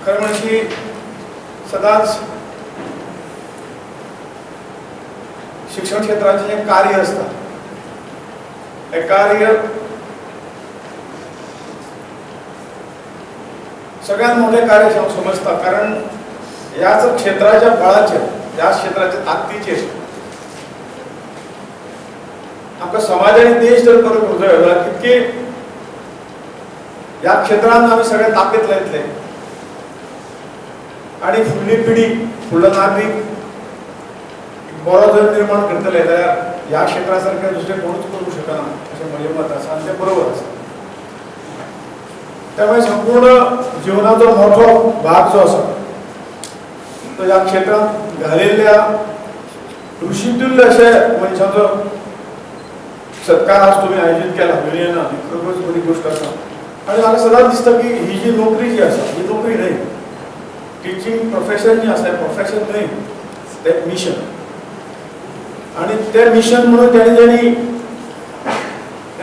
खरं म्हणजे सदांच शिक्षण क्षेत्राचे जे कार्य असतात हे कार्य सगळ्यात मोठे कार्य समजतात, कारण याच क्षेत्राच्या बळाचे, या क्षेत्राच्या ताकदीचे आमका समाज आणि देश जर करू करतोय तितके या क्षेत्रात आम्ही सगळे ताकद लायतले आणि फुडली पिढी फुडलो नागरिक बरो जर निर्माण करतले जाल्यार या क्षेत्रासारखे दुसरे कोणूच करू शकना असे माझे मत आसा आणि ते बरोबर आसा. त्यामुळे संपूर्ण जीवनाचो मोठो भाग जो आसा तो या क्षेत्रात घालिल्ल्या ऋषीतुल्य अशे मनशाचो सत्कार आज तुम्ही आयोजित केला युनियन खरोखरच बरी गोष्ट आसा. आणि म्हाका सदांच दिसता की ही जी नोकरी जी आसा ही नोकरी न्हय, टिचींग प्रोफेशन जी आसा प्रोफेशन न्हय, ते मिशन. आणि ते मिशन म्हणून त्यांनी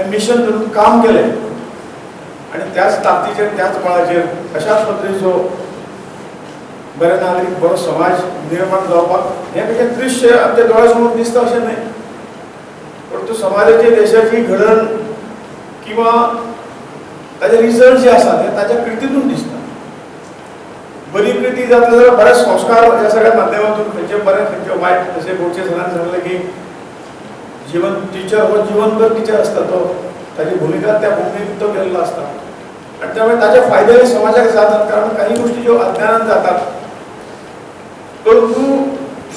मिशन धरून काम केले आणि त्याच ताकदीचेर त्याच बळाचेर अशाच पद्दतीचो बरे नागरीक बरो समाज निर्माण जावपाक हे म्हणजे दृश्य आमच्या दोळ्या समोर दिसता अशें न्हय, परंतु समाजाची देशाची घडण किंवा ताजे रिजल्ट जे आसा ते ताच्या कृतीतून दिसता. बरी कृती जातली जाल्यार बरेच संस्कार ह्या सगळ्या माध्यमातून खंयचे बरे खंयचे वायट. जसे गोडचे सरान सांगले की जीवन टिचर हो जीवनभर टिचर असता, तो ताची भूमिका त्या भूमिकेत तो केल्लो असता आणि त्यामुळे ताचे फायदे समाजाक जातात. कारण काही गोष्टी ज्यो अज्ञानान जातात परंतु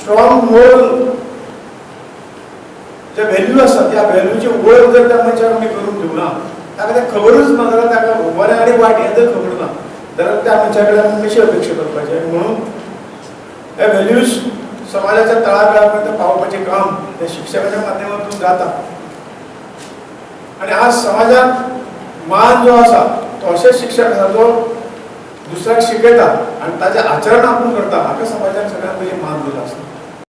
स्ट्रॉंग मोरल जे व्हॅल्यू असतात त्या व्हॅल्यूची ओळख जर त्या मनशाक आमी करून दिवना, ताका ते खबरूच ना जाल्यार ताका बरें आनी वायट हें जर खबर ना जाल्यार त्या मनशा कडेन आमी कशी अपेक्षा करपाची. म्हणून हे व्हॅल्यूज समाजाच्या तळागाळापर्यंत पावोवपाचें काम हे शिक्षकाच्या माध्यमातून जाता. आणि आज समाजात मान जो आसा तो अशें शिक्षक आसा जो दुसऱ्याक शिकयता आणि ताचें आचरण आपूण करता, हाका समाजान सगळ्यांत पयलीं मान दिलो आसता.